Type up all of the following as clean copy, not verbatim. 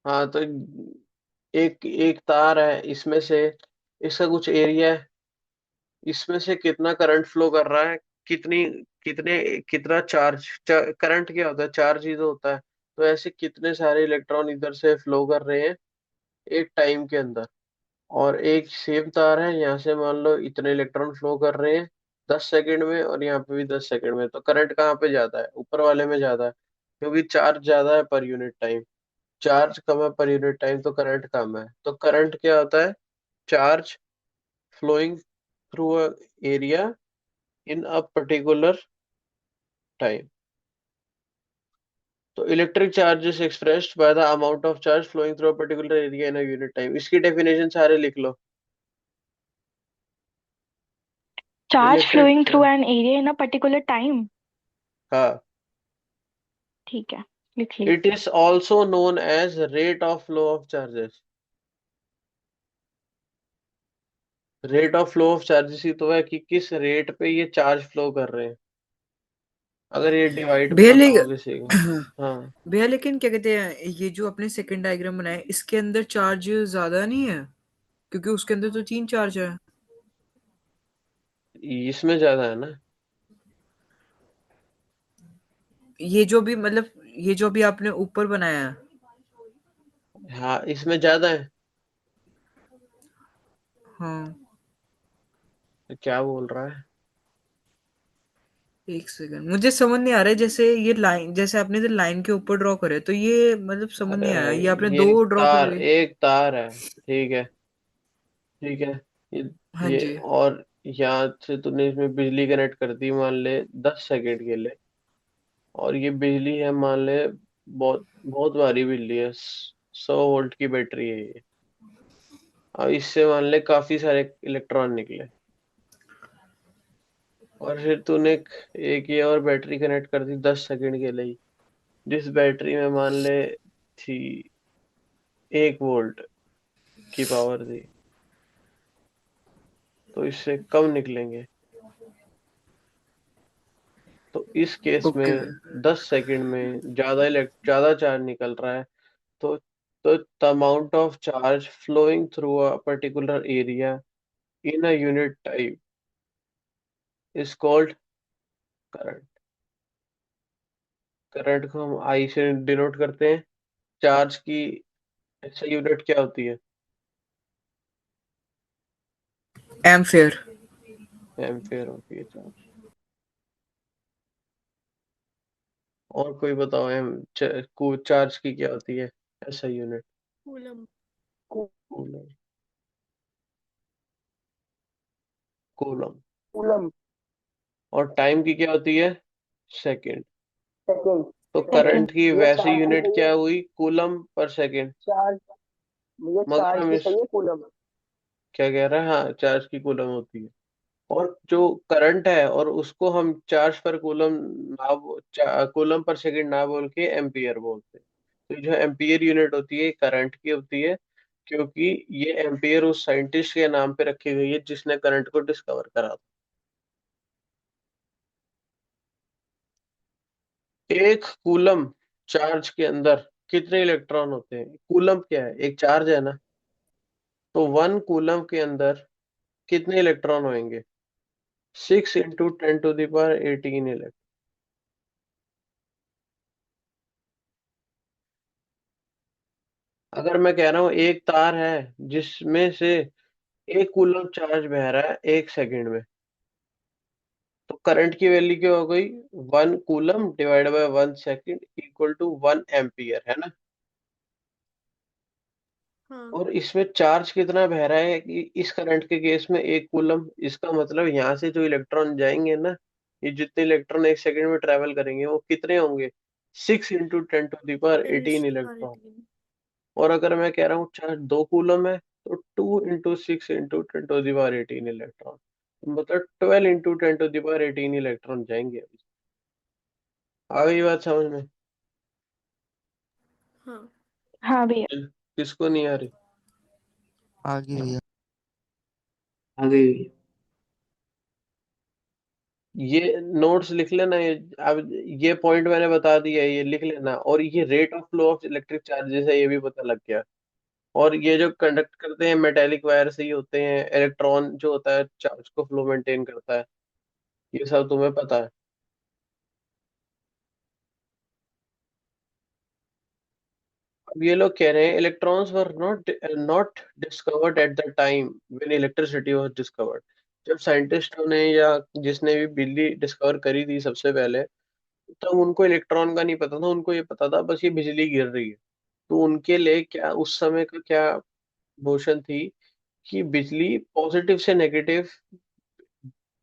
हाँ तो एक एक तार है, इसमें से इसका कुछ एरिया है, इसमें से कितना करंट फ्लो कर रहा है, कितनी कितने कितना चार्ज, करंट क्या होता है, चार्ज ही तो होता है। तो ऐसे कितने सारे इलेक्ट्रॉन इधर से फ्लो कर रहे हैं एक टाइम के अंदर। और एक सेम तार है, यहाँ से मान लो इतने इलेक्ट्रॉन फ्लो कर रहे हैं 10 सेकंड में, और यहाँ पे भी 10 सेकंड में। तो करंट कहाँ पे ज्यादा है, ऊपर वाले में ज्यादा है, क्योंकि चार्ज ज्यादा है पर यूनिट टाइम। चार्ज कम है पर यूनिट टाइम, तो करंट कम है। तो करंट क्या होता है, charge flowing through a area in a particular time. तो electric charge is expressed by the amount of charge flowing through a particular area in a unit time. इसकी definition सारे लिख लो। Charge electric, flowing through an area in a particular time. हाँ, ठीक है, लिख ली। It is also known as rate of flow of charges. Rate of flow of charges ही तो है कि किस रेट पे ये चार्ज फ्लो कर रहे हैं। अगर ये डिवाइड भैया करना हो किसी को। हाँ, भैया लेकिन क्या कहते हैं, ये जो अपने सेकंड डायग्राम बनाए इसके अंदर चार्ज ज्यादा नहीं है? क्योंकि उसके अंदर तो 3 चार्ज है। इसमें ज्यादा है ना। ये जो भी मतलब, ये जो भी आपने ऊपर बनाया है। हाँ, इसमें ज्यादा है। हाँ, तो क्या बोल रहा है। एक सेकंड, मुझे समझ नहीं आ रहा है। जैसे ये लाइन, जैसे आपने जो लाइन के ऊपर ड्रॉ करे तो ये मतलब समझ अरे नहीं आया, ये आपने ये दो ड्रॉ तार, करे। एक तार है, ठीक है, ठीक है। ये हाँ ये जी। और यहाँ से तूने इसमें बिजली कनेक्ट कर दी मान ले 10 सेकंड के लिए। और ये बिजली है मान ले, बहुत बहुत भारी बिजली है, 100 वोल्ट की बैटरी है ये। अब इससे मान ले काफी सारे इलेक्ट्रॉन निकले। और फिर तूने एक ये और बैटरी कनेक्ट कर दी 10 सेकंड के लिए, जिस बैटरी में मान ले थी 1 वोल्ट की पावर दी। तो इससे कम निकलेंगे। तो इस केस ओके। में 10 सेकंड में ज्यादा चार्ज निकल रहा है। तो the amount of charge flowing through a particular area in a unit time is called current. Current को हम आई से डिनोट करते हैं। चार्ज की ऐसा यूनिट क्या होती है, एम्फेयर। एम्पेयर होती है चार्ज। और कोई बताओ, को चार्ज की क्या होती है, ऐसा unit. Coulomb. Coulomb. Coulomb. Coulomb. और टाइम की क्या होती है, सेकंड। सेकेंड। तो सेकेंड। करंट की ये वैसे चार्ज की यूनिट सही है। क्या हुई, कूलम पर सेकंड। चार्ज। ये मगर चार्ज हम की इस, सही है, कूलम। क्या कह रहे हैं, हाँ चार्ज की कूलम होती है। और जो करंट है और उसको हम चार्ज पर कूलम कूलम पर सेकंड ना बोल के एम्पियर बोलते हैं। तो जो एम्पियर यूनिट होती है करंट की होती है, क्योंकि ये एम्पियर उस साइंटिस्ट के नाम पे रखी गई है जिसने करंट को डिस्कवर करा था। एक कूलम चार्ज के अंदर कितने इलेक्ट्रॉन होते हैं, कूलम क्या है, एक चार्ज है ना। तो 1 कूलम के अंदर कितने इलेक्ट्रॉन होंगे, 6 × 10⁻18 इलेक्ट्रॉन। अगर मैं कह रहा हूँ एक तार है जिसमें से 1 कूलम चार्ज बह रहा है 1 सेकंड में, तो करंट की वैल्यू क्या हो गई, 1 coulomb divide by 1 second equal to 1 ampere, है ना। हाँ। और इसमें चार्ज कितना बह रहा है कि इस करंट के केस में 1 कूलम, इसका मतलब यहाँ से जो इलेक्ट्रॉन जाएंगे ना, ये जितने इलेक्ट्रॉन 1 सेकंड में ट्रेवल करेंगे वो कितने होंगे, 6 × 10⁻18 इलेक्ट्रॉन। और अगर मैं कह रहा हूँ चार्ज 2 कूलम है, तो 2 × 6 × 10⁻18 इलेक्ट्रॉन, मतलब 12 × 10⁻18 इलेक्ट्रॉन जाएंगे अभी। आ गई बात समझ में। हाँ। हाँ भैया। किसको नहीं आ रही। आगे भैया। आ गई। ये नोट्स लिख लेना, ये अब ये पॉइंट मैंने बता दिया है, ये लिख लेना। और ये rate of flow of electric charges है, ये भी पता लग गया। और ये जो कंडक्ट करते हैं मेटेलिक वायर से ही होते हैं, इलेक्ट्रॉन जो होता है चार्ज को फ्लो मेंटेन करता है, ये सब तुम्हें पता है। अब ये लोग कह रहे हैं electrons were not discovered at the time when electricity was discovered. जब साइंटिस्टों ने या जिसने भी बिजली डिस्कवर करी थी सबसे पहले, तब उनको इलेक्ट्रॉन का नहीं पता था, उनको ये पता था बस ये बिजली गिर रही है। तो उनके लिए क्या उस समय का क्या मोशन थी कि बिजली पॉजिटिव से नेगेटिव,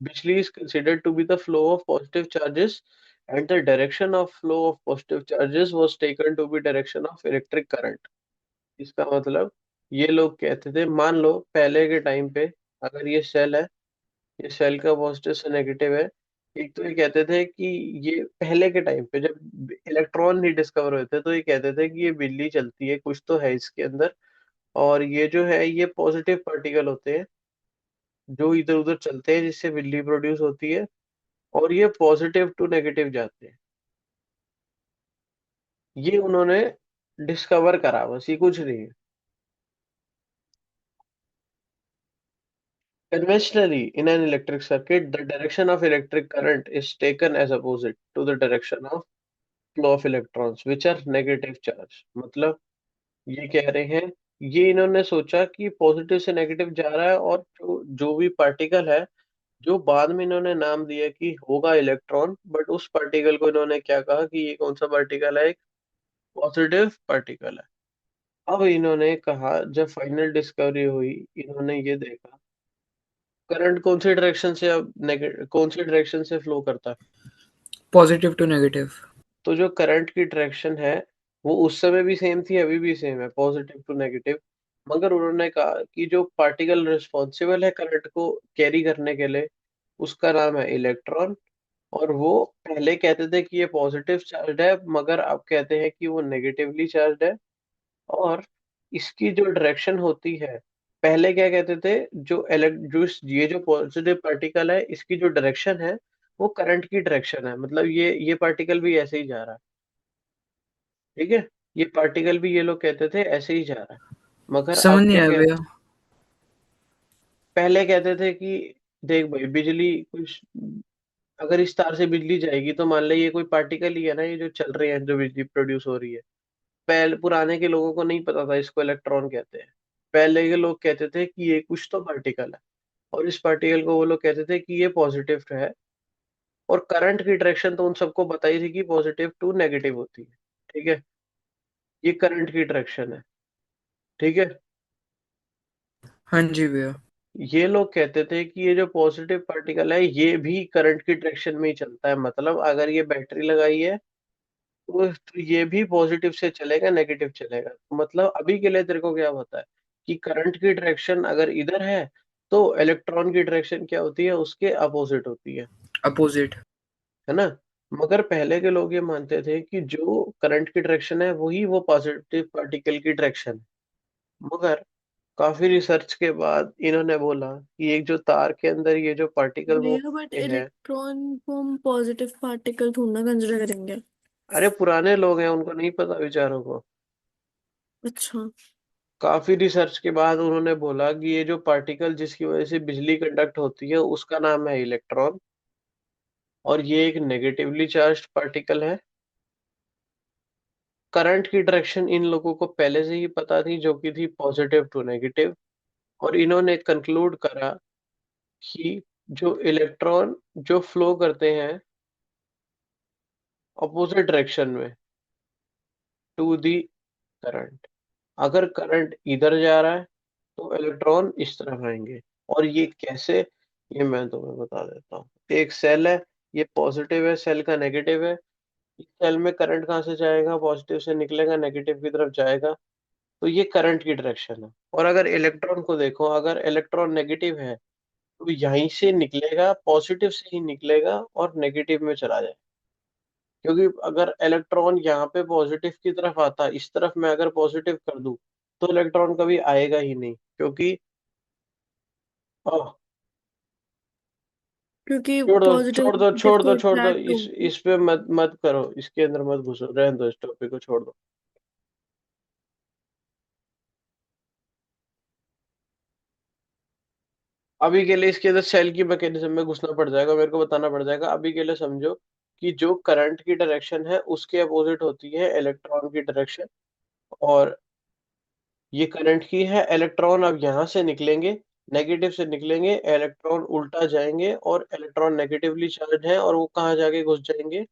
बिजली is considered to be the flow of positive charges, and the direction of flow of positive charges was taken to be direction of electric current। इसका मतलब ये लोग कहते थे, मान लो पहले के टाइम पे अगर ये सेल है, ये सेल का पॉजिटिव से नेगेटिव है। एक तो ये कहते थे कि ये पहले के टाइम पे जब इलेक्ट्रॉन नहीं डिस्कवर हुए थे, तो ये कहते थे कि ये बिजली चलती है, कुछ तो है इसके अंदर। और ये जो है ये पॉजिटिव पार्टिकल होते हैं जो इधर उधर चलते हैं, जिससे बिजली प्रोड्यूस होती है। और ये पॉजिटिव टू नेगेटिव जाते हैं। ये उन्होंने डिस्कवर करा, बस ये कुछ नहीं है। Conventionally, in an electric circuit, the direction of electric current is taken as opposite to the direction of flow of electrons, which are negative charge। मतलब ये कह रहे हैं, ये इन्होंने सोचा कि पॉजिटिव से नेगेटिव जा रहा है, और जो जो भी पार्टिकल है, जो बाद में इन्होंने नाम दिया कि होगा इलेक्ट्रॉन, बट उस पार्टिकल को इन्होंने क्या कहा कि ये कौन सा पार्टिकल है, एक पॉजिटिव पार्टिकल है। अब इन्होंने कहा, जब फाइनल डिस्कवरी हुई, इन्होंने ये देखा करंट कौन सी डायरेक्शन से अब नेगेटिव कौन सी डायरेक्शन से फ्लो करता है। Positive to negative. तो जो करंट की डायरेक्शन है वो उस समय भी सेम थी, अभी भी सेम है, पॉजिटिव टू नेगेटिव। मगर उन्होंने कहा कि जो पार्टिकल रिस्पॉन्सिबल है करंट को कैरी करने के लिए, उसका नाम है इलेक्ट्रॉन। और वो पहले कहते थे कि ये पॉजिटिव चार्ज है, मगर अब कहते हैं कि वो नेगेटिवली चार्ज है। और इसकी जो डायरेक्शन होती है, पहले क्या कहते थे, ये जो पॉजिटिव पार्टिकल है, इसकी जो डायरेक्शन है वो करंट की डायरेक्शन है, मतलब ये पार्टिकल भी ऐसे ही जा रहा है। ठीक है, ये पार्टिकल भी ये लोग कहते थे ऐसे ही जा रहा है। मगर समझ अब नहीं क्या आया कहते, भैया। पहले कहते थे कि देख भाई, बिजली कुछ, अगर इस तार से बिजली जाएगी तो मान ले ये कोई पार्टिकल ही है ना, ये जो चल रहे हैं, जो बिजली प्रोड्यूस हो रही है। पहले पुराने के लोगों को नहीं पता था इसको इलेक्ट्रॉन कहते हैं। पहले के लोग कहते थे कि ये कुछ तो पार्टिकल है, और इस पार्टिकल को वो लोग कहते थे कि ये पॉजिटिव है। और करंट की डायरेक्शन तो उन सबको बताई थी कि पॉजिटिव टू नेगेटिव होती है। ठीक है, ये करंट की डायरेक्शन है। ठीक है, हाँ जी भैया। ये लोग कहते थे कि ये जो पॉजिटिव पार्टिकल है ये भी करंट की डायरेक्शन में ही चलता है, मतलब अगर ये बैटरी लगाई है तो ये भी पॉजिटिव से चलेगा, नेगेटिव चलेगा। तो मतलब अभी के लिए तेरे को क्या पता है कि करंट की डायरेक्शन अगर इधर है, तो इलेक्ट्रॉन की डायरेक्शन क्या होती है, उसके अपोजिट होती अपोजिट। है ना। मगर पहले के लोग ये मानते थे कि जो करंट की डायरेक्शन है वही वो पॉजिटिव पार्टिकल की डायरेक्शन है। मगर काफी रिसर्च के बाद इन्होंने बोला कि एक जो तार के अंदर ये जो पार्टिकल मूव भैया बट करते हैं, इलेक्ट्रॉन को हम पॉजिटिव पार्टिकल थोड़ा ना कंसिडर करेंगे। अरे पुराने लोग हैं, उनको नहीं पता बेचारों को। अच्छा। काफी रिसर्च के बाद उन्होंने बोला कि ये जो पार्टिकल जिसकी वजह से बिजली कंडक्ट होती है उसका नाम है इलेक्ट्रॉन, और ये एक नेगेटिवली चार्ज्ड पार्टिकल है। करंट की डायरेक्शन इन लोगों को पहले से ही पता थी, जो कि थी पॉजिटिव टू नेगेटिव। और इन्होंने कंक्लूड करा कि जो इलेक्ट्रॉन जो फ्लो करते हैं अपोजिट डायरेक्शन में टू दी करंट, अगर करंट इधर जा रहा है तो इलेक्ट्रॉन इस तरफ आएंगे। और ये कैसे, ये मैं तुम्हें बता देता हूँ। एक सेल है, ये पॉजिटिव है, सेल का नेगेटिव है। इस सेल में करंट कहाँ से जाएगा, पॉजिटिव से निकलेगा, नेगेटिव की तरफ जाएगा। तो ये करंट की डायरेक्शन है। और अगर इलेक्ट्रॉन को देखो, अगर इलेक्ट्रॉन नेगेटिव है तो यहीं से निकलेगा, पॉजिटिव से ही निकलेगा और नेगेटिव में चला जाएगा। क्योंकि अगर इलेक्ट्रॉन यहाँ पे पॉजिटिव की तरफ आता, इस तरफ मैं अगर पॉजिटिव कर दूं, तो इलेक्ट्रॉन कभी आएगा ही नहीं, क्योंकि क्योंकि छोड़ दो पॉजिटिव छोड़ दो नेगेटिव छोड़ तो दो छोड़ दो, अट्रैक्ट होगी। इस पे मत मत करो, इसके अंदर मत घुसो, रहने दो, इस टॉपिक को छोड़ दो। अभी के लिए इसके अंदर सेल की मैकेनिज्म में घुसना पड़ जाएगा, मेरे को बताना पड़ जाएगा। अभी के लिए समझो कि जो करंट की डायरेक्शन है उसके अपोजिट होती है इलेक्ट्रॉन की डायरेक्शन। और ये करंट की है, इलेक्ट्रॉन अब यहाँ से निकलेंगे, नेगेटिव से निकलेंगे, इलेक्ट्रॉन उल्टा जाएंगे, और इलेक्ट्रॉन नेगेटिवली चार्ज है और वो कहाँ जाके घुस जाएंगे,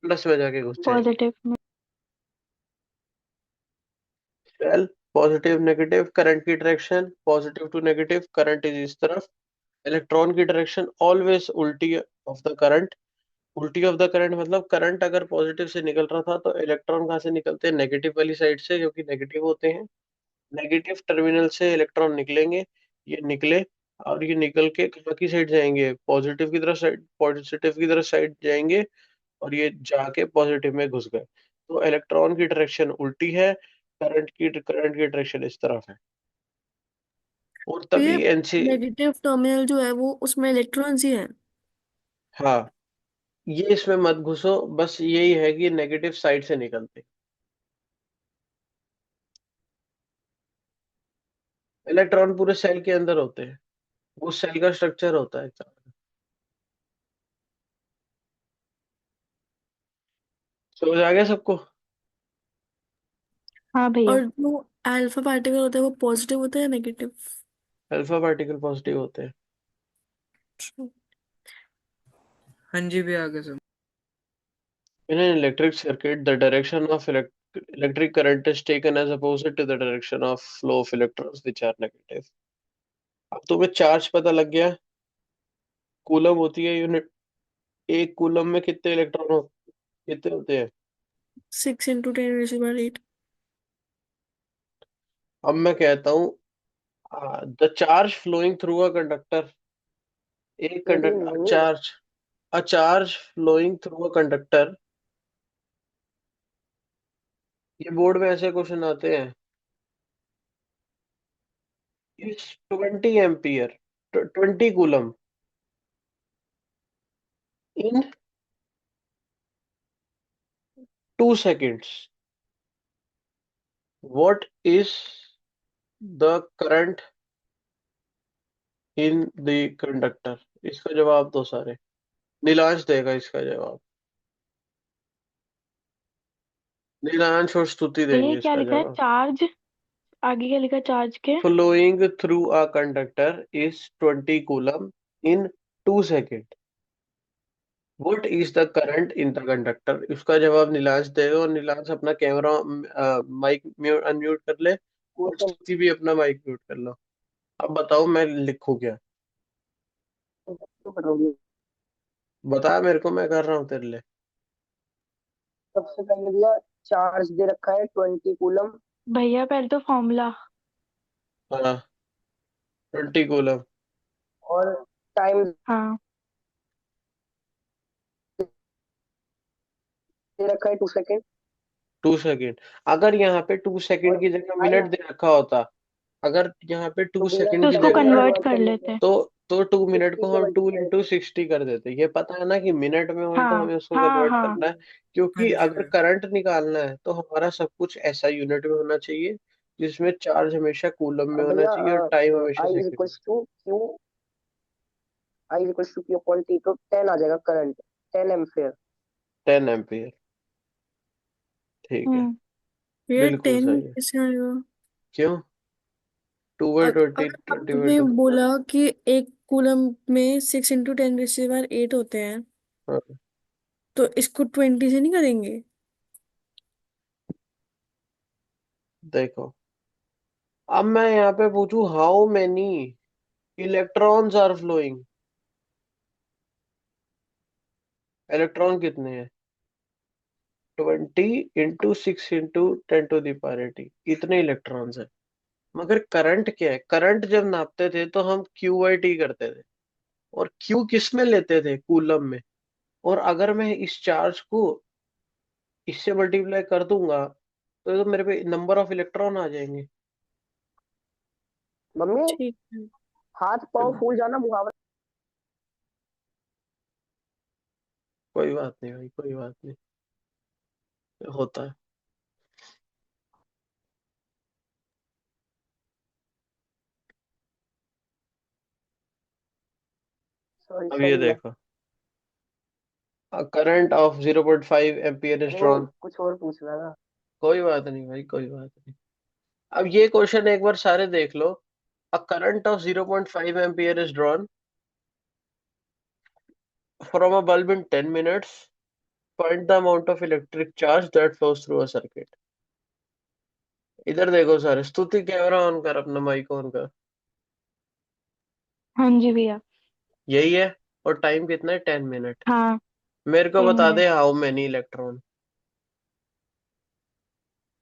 प्लस में जाके घुस जाएंगे। पॉजिटिव में। सेल, पॉजिटिव नेगेटिव, करंट की direction positive to negative, current is इस तरफ, इलेक्ट्रॉन की डायरेक्शन ऑलवेज उल्टी ऑफ द करंट। उल्टी ऑफ द करंट मतलब करंट अगर पॉजिटिव से निकल रहा था तो इलेक्ट्रॉन कहाँ से निकलते हैं, नेगेटिव वाली साइड से, क्योंकि नेगेटिव होते हैं। नेगेटिव टर्मिनल से इलेक्ट्रॉन निकलेंगे, ये निकले, और ये निकल के कहाँ की साइड जाएंगे, पॉजिटिव की तरफ साइड, पॉजिटिव की तरफ साइड जाएंगे, और ये जाके पॉजिटिव में घुस गए। तो इलेक्ट्रॉन की डायरेक्शन उल्टी है, करंट की डायरेक्शन इस तरफ है। और तो ये तभी एनसी, नेगेटिव टर्मिनल जो है वो उसमें इलेक्ट्रॉन्स ही है। हाँ, ये इसमें मत घुसो, बस यही है कि नेगेटिव साइड से निकलते, इलेक्ट्रॉन पूरे सेल के अंदर होते हैं, वो सेल का स्ट्रक्चर होता है। समझ आ गया सबको? हाँ भैया। और जो अल्फा पार्टिकल होता है वो पॉजिटिव होता है या नेगेटिव? अल्फा पार्टिकल पॉजिटिव होते हैं। हाँ जी भी आ गए सब। In an electric circuit, the direction of electric current is taken as opposite to the direction of flow of electrons which are negative. अब तुम्हें चार्ज पता लग गया, कूलम होती है यूनिट, एक कूलम में कितने इलेक्ट्रॉन कितने होते हैं? 6 × 10⁻⁸ अब मैं कहता हूँ, the charge flowing through a conductor, एक conductor charge, a charge flowing through a conductor, ये बोर्ड में ऐसे क्वेश्चन आते हैं, इस 20 ampere, 20 coulomb in 2 seconds, what is the current in the conductor? इसका जवाब दो सारे, नीलांश देगा इसका जवाब, नीलांश और स्तुति भैया देंगे क्या इसका लिखा है जवाब। चार्ज? आगे क्या लिखा है चार्ज के? Flowing through a conductor is 20 coulomb in 2 seconds. What is the current in the conductor? इसका जवाब नीलांश देगा, और नीलांश अपना कैमरा माइक म्यूट अनम्यूट कर ले, और स्तुति भी अपना माइक म्यूट कर लो। अब बताओ मैं लिखूं क्या, बता मेरे को, मैं कर रहा हूँ तेरे लिए। सबसे पहले दिया चार्ज दे रखा है 20 कूलम। भैया पहले तो फॉर्मूला। हाँ, 20 कूलम। और टाइम हाँ दे रखा है 2 सेकेंड। 2 सेकेंड, अगर यहाँ पे 2 सेकेंड और की जगह टाइम मिनट दे रखा होता, अगर यहाँ पे तो टू भैया सेकेंड तो की उसको जगह, कन्वर्ट कर लेते हैं। तो 2 मिनट को 60 से हम टू मल्टीप्लाई। इंटू सिक्सटी कर देते, ये पता है ना कि मिनट में होए तो हाँ हमें उसको हाँ कन्वर्ट हाँ। करना है। हाँ क्योंकि जी अगर भैया। करंट निकालना है तो हमारा सब कुछ ऐसा यूनिट में होना चाहिए, जिसमें चार्ज हमेशा कूलम में और होना भैया चाहिए और टाइम हमेशा आई इज सेकंड में। Equals to Q. I is equals to Q upon T, तो 10 आ जाएगा करंट, 10 एम्पियर। 10 एम्पियर, ठीक है, ये बिल्कुल 10 सही है। कैसे आएगा? क्यों? 2/20, अगर आपने 20/2। बोला कि एक कूलम में 6 × 10⁸ होते हैं, हाँ, तो इसको 20 से नहीं करेंगे? देखो, अब मैं यहाँ पे पूछू how many electrons are flowing, electron कितने हैं, 20 × 6 × 10⁻⁸, इतने इलेक्ट्रॉन्स हैं। मगर करंट क्या है, करंट जब नापते थे तो हम Q/T करते थे, और Q किस में लेते थे, कूलम में। और अगर मैं इस चार्ज को इससे मल्टीप्लाई कर दूंगा तो ये तो मेरे पे नंबर ऑफ इलेक्ट्रॉन आ जाएंगे। मम्मी ठीक है। हाथ पाँव फूल जाना मुहावरा। कोई बात नहीं भाई, कोई बात नहीं, होता है। सॉरी अब ये सही है। देखो, a current of 0.5 ampere is अरे वो ड्रॉन। कुछ और पूछ रहा था। कोई बात नहीं भाई, कोई बात नहीं। अब ये क्वेश्चन एक बार सारे देख लो। A current of 0.5 ampere is drawn from a bulb in 10 minutes. Find the amount of electric charge that flows through a circuit. इधर देखो सर, स्तुति कैमरा ऑन कर, अपना माइक ऑन कर। हाँ जी भैया। यही है। और टाइम कितना है? 10 मिनट। हाँ मेरे को 10 बता दे मिनट हाउ मेनी इलेक्ट्रॉन।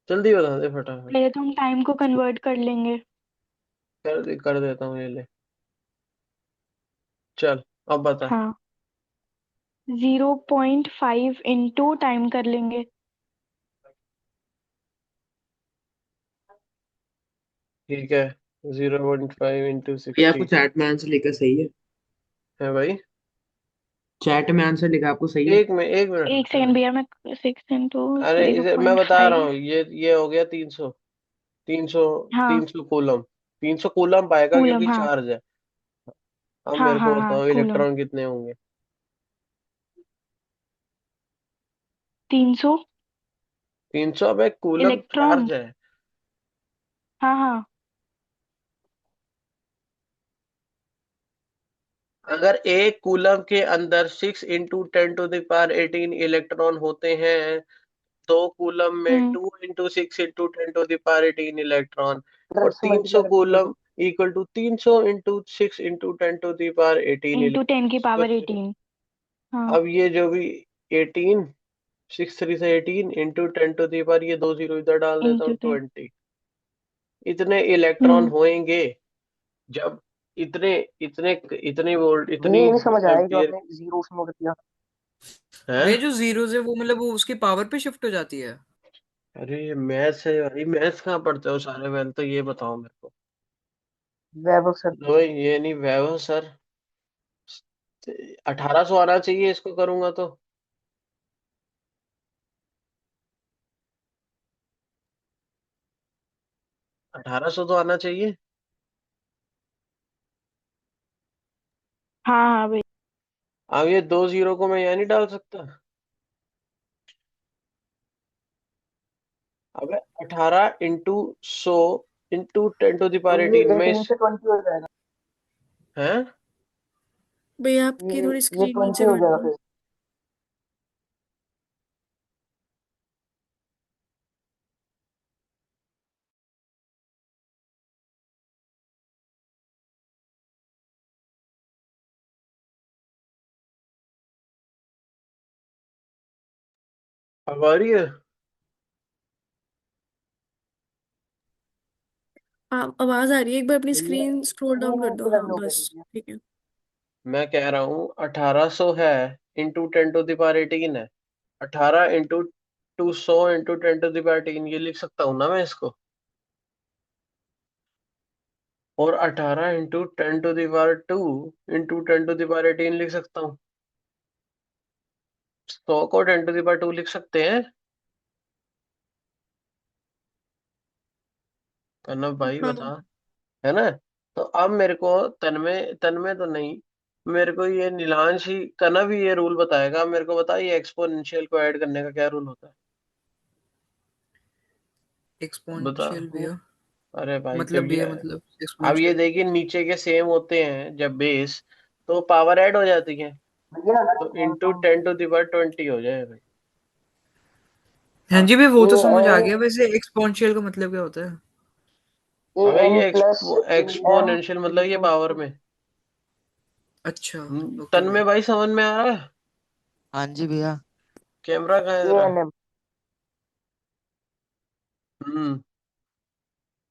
जल्दी बता दे फटाफट। पहले तो हम टाइम को कन्वर्ट कर लेंगे। कर देता हूँ, ये ले। चल, अब बता। हाँ 0.5 इंटू टाइम कर लेंगे। ठीक है, 0.5 इंटू ये आपको 60 चैट में आंसर लिखा सही है? है भाई। चैट में आंसर लिखा आपको सही है? एक मिनट एक रुकना सेकंड है। भैया, मैं 6 इंटू अरे जीरो इसे मैं पॉइंट बता रहा फाइव हूँ, ये हो गया 300। 300। हाँ 300 कूलम। 300 कूलम पाएगा क्योंकि कूलम। हाँ चार्ज है। अब हाँ मेरे को हाँ हाँ बताओ कूलम। इलेक्ट्रॉन कितने होंगे? 300 300। अब एक कूलम इलेक्ट्रॉन। चार्ज है। हाँ हाँ। अगर एक कूलम के अंदर 6 × 10⁻18 इलेक्ट्रॉन होते हैं, दो कूलम में हम्म 2 × 6 × 10⁻18 इलेक्ट्रॉन, और से 300 मल्टीप्लाई कर दीजिए कूलम तो इक्वल टू 300 × 6 × 10⁻18 इंटू 10 की पावर इलेक्ट्रॉन। 18। हाँ अब ये जो भी 18, 6 3 से 18 इंटू 10⁻, ये दो जीरो इधर डाल देता इंटू हूँ, 10। 20। इतने इलेक्ट्रॉन हम्म होंगे जब इतने इतने इतने वोल्ट, भैया इतनी ये नहीं समझ आया जो एम्पियर आपने जीरो उसमें कर दिया। है। वे जो जीरोस है वो मतलब वो उसकी पावर पे शिफ्ट हो जाती है। अरे मैथ्स है भाई, मैथ्स कहाँ पढ़ते हो सारे? पहले तो ये बताओ मेरे को। वैभव सर तो थे। भाई ये नहीं, वैभव सर। 1800 आना चाहिए इसको करूंगा तो। 1800 तो आना चाहिए। हाँ हाँ भैया। अब ये दो जीरो को मैं यहाँ नहीं डाल सकता? अब 18 × 100 इंटू 10⁻18 ये में 18 से 20 हो जाएगा। है। भैया आपकी ये थोड़ी ये स्क्रीन 20 नीचे हो कर जाएगा दो। फिर। अब आ रही है। आप आवाज आ रही है? एक बार अपनी भैया स्क्रीन स्क्रॉल नहीं डाउन कर नहीं दो। पूरा हाँ लो कर बस। दीजिए। ठीक है। मैं कह रहा हूँ 1800 है, इंटू 10⁻18 है। 18 × 200 इंटू 10⁻18, ये लिख सकता हूँ ना मैं इसको? और 18 × 10⁻2 इंटू 10⁻18 लिख सकता हूँ। 100 को 10⁻2 लिख सकते हैं। कन्नव भाई बता। हाँ है ना? तो अब मेरे को तन्मय, तन्मय तो नहीं, मेरे को ये नीलांश ही, कनव ही ये रूल बताएगा। मेरे को बता, ये एक्सपोनेंशियल को ऐड करने का क्या रूल होता है? बता। एक्सपोनेंशियल भैया। अरे भाई जब मतलब ये, भैया मतलब अब ये एक्सपोनेंशियल। देखिए नीचे के सेम होते हैं जब बेस, तो पावर ऐड हो जाती है। भैया तो इंटू 10⁻20 हो जाए भाई। हाँ जी भैया वो ए तो समझ आ एन गया। वैसे एक्सपोनेंशियल का मतलब क्या होता है? ए अबे एन ये प्लस ए एम एक्सपोनेंशियल मतलब ये पावर इंटू में। अच्छा। ओके तन्मय भैया। भाई समझ में आ रहा है? हाँ जी भैया। कैमरा कहाँ है ए तेरा? N M. हम्म।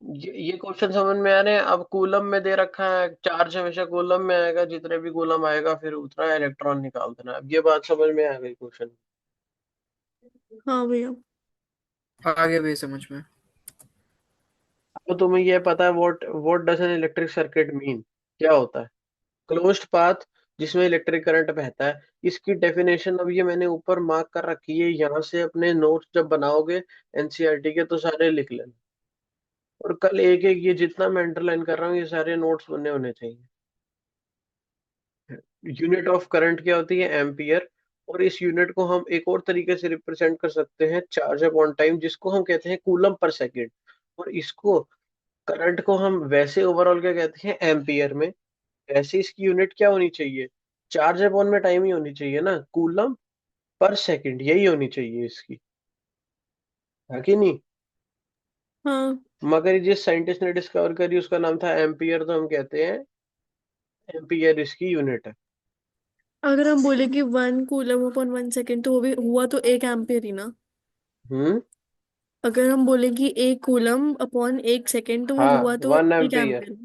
ये क्वेश्चन समझ में आ रहे हैं? अब कूलम में दे रखा है, चार्ज हमेशा कूलम में आएगा, जितने भी कूलम आएगा फिर उतना इलेक्ट्रॉन निकाल देना। अब ये बात समझ में आ गई क्वेश्चन? हाँ भैया आ गया भैया समझ में। तो तुम्हें ये पता है what what does an electric circuit mean? क्या होता है? क्लोज्ड पाथ जिसमें इलेक्ट्रिक करंट बहता है। इसकी डेफिनेशन अब ये मैंने ऊपर मार्क कर रखी है, यहाँ से अपने नोट्स जब बनाओगे एनसीईआरटी के तो सारे लिख लेना। और कल एक एक ये जितना मैं अंडरलाइन कर रहा हूँ ये सारे नोट्स बने होने चाहिए। यूनिट ऑफ करंट क्या होती है? एम्पियर। और इस यूनिट को हम एक और तरीके से रिप्रेजेंट कर सकते हैं, चार्ज अपॉन टाइम, जिसको हम कहते हैं कूलम पर सेकेंड। और इसको करंट को हम वैसे ओवरऑल क्या कहते हैं? एम्पियर में। ऐसे इसकी यूनिट क्या होनी चाहिए? चार्ज अपॉन में टाइम ही होनी चाहिए ना, कूलम पर सेकंड यही होनी चाहिए इसकी, है कि नहीं? हाँ, मगर जिस साइंटिस्ट ने डिस्कवर करी उसका नाम था एम्पियर, तो हम कहते हैं एम्पियर इसकी यूनिट है। अगर हम बोले कि 1 कूलम अपॉन 1 सेकेंड, तो वो भी हुआ तो 1 एम्पियर ही ना। हम्म। अगर हम बोले कि 1 कूलम अपॉन 1 सेकेंड, तो वो हाँ, हुआ तो वन एक एम्पियर। एम्पियर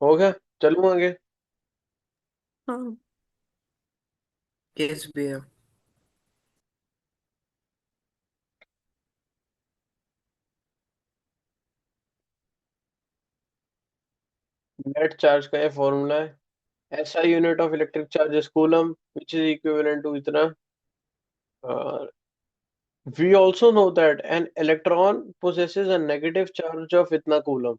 हो गया। चलूं आगे। हाँ। यस भैया। नेट चार्ज का ये फॉर्मूला है। SI unit of electric charge is coulomb which is equivalent to इतना। We also know that an electron possesses a negative charge of इतना कूलम।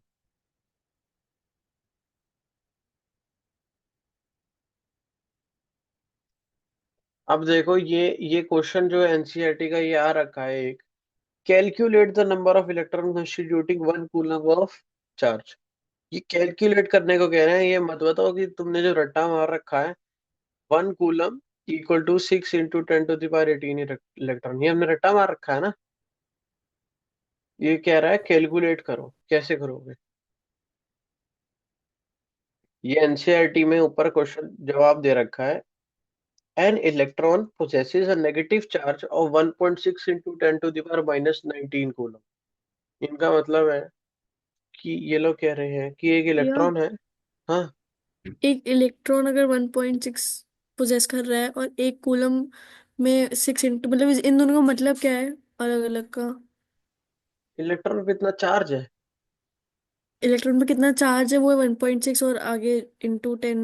अब देखो ये क्वेश्चन जो है एनसीईआरटी का ये आ रखा है एक, calculate the number of electron constituting 1 coulomb of charge. ये कैलकुलेट करने को कह रहे हैं, ये मत बताओ कि तुमने जो रट्टा मार रखा है 1 कूलम इक्वल टू 6 × 10⁻18 इलेक्ट्रॉन, ये हमने रट्टा मार रखा है ना। ये कह रहा है कैलकुलेट करो, कैसे करोगे? ये एनसीईआरटी में ऊपर क्वेश्चन जवाब दे रखा है। An electron possesses a negative charge of 1.6 into 10 to the power minus 19 coulomb. इनका मतलब है कि ये लोग कह रहे हैं कि एक या इलेक्ट्रॉन है। हाँ। एक इलेक्ट्रॉन अगर 1.6 पोजेस कर रहा है, और 1 कूलम में 6 इंटू, मतलब इन दोनों का मतलब क्या है अलग अलग का? इलेक्ट्रॉन पे इतना चार्ज है। इलेक्ट्रॉन में कितना चार्ज है वो है 1.6, और आगे into 10